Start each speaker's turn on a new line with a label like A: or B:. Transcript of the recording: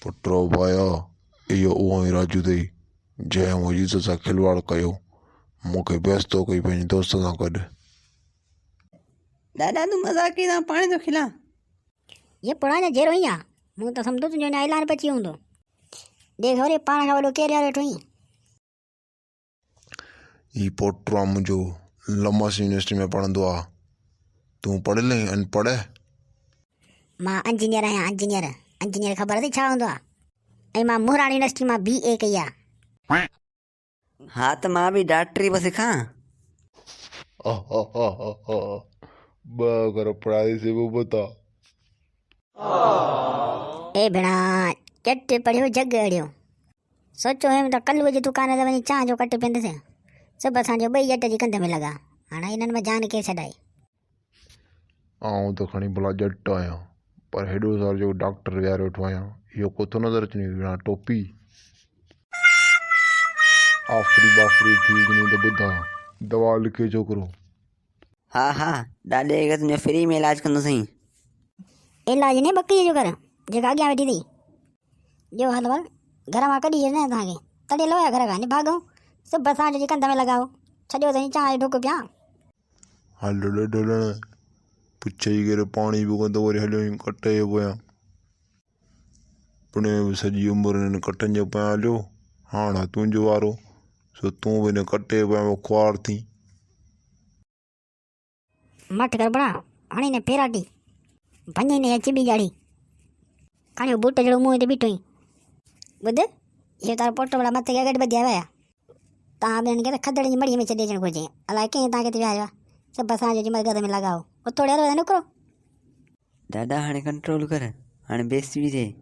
A: पुटो भाया इहो उहो ई राजू अथई जंहिं मुंहिंजी इज़त सां खिलवाड़ कयो मूंखे बेइज़तो कई पंहिंजे दोस्त सां गॾु।
B: दादा तूं मज़ाक कई था पाण थो खिलां।
C: ये पुराना जहिड़ो ई आहे। मूं त सम्झो तुंहिंजो हिन ऐलान पची हूंदो। देख वरी पाण खां वॾो केरु यार वेठो आहीं।
A: ही पुटु आहे मुंहिंजो लमस यूनिवर्सिटी में पढ़ंदो आहे। तूं पढ़ियल आहीं अनपढ़?
C: मां इंजीनियर आहियां। इंजीनियर ख़बर अथई छा हूंदो आहे? ऐं मां मुहराण यूनिवर्सिटी मां BA कई आहे।
B: हा त मां बि डॉक्टरी पियो सिखां।
A: ॿ अगरि पढ़ाई से वो बता।
C: ए भेणा चट पढ़ियो जग अड़ियो। सोचो हुयमि त कल्ह जे दुकान ते वञी चांहि जो कट पीअंदसि। सभु असांजो ॿई ॼट जी कंध में लॻा। हाणे हिननि में जान केरु छॾाई।
A: आउं त खणी भला ॼट आहियां पर हेॾो साल जो डॉक्टर विहारे वेठो आहियां इहो कोथो नज़र अचणी बिना टोपी आफ़री बाफ़री थी वञे त ॿुधा दवा लिखे छोकिरो।
B: हा ॾाॾे खे तुंहिंजो फ्री में इलाजु कंदोसीं।
C: इलाज ने बकरीअ जो कर जेका अॻियां वेठी अथई। ॿियो हल वल घर मां कढी छॾियां तव्हांखे तॾहिं लॻायो घर खां भाॻो। सभु असांजे जी कंध में लॻाओ छॾियो अथई चांहि ढुक पिया।
A: हल ॾोलण पुछे ई करे पाणी बि कोन वरी हलियो कटे जे पोयां। पुणे बि सॼी उमिरि हिन कटनि जे पोयां हलियो। हाणे तुंहिंजो वारो सो तूं बि हिन कटे जे पोयां खुआर थी।
C: मठ कर बड़ा हाणे ने फेराटी भञे ने अची बि ॼाड़ी खणियो बूट जहिड़ो मुंहं ते बीठो ई। ॿुध इहो तारो पुट बड़ा मथे खे गॾु ॿधिया विया। तव्हां ॿियनि खे त खदड़ जी मड़ीअ में छॾे अचणु घुरिजे। अलाए कंहिं तव्हांखे हिते विहारियो आहे। सभु असांजो जी मदद में लॻाओ उथोड़े निकिरो।
B: दादा हाणे कंट्रोल कर हाणे बेइज़ती बि थिए।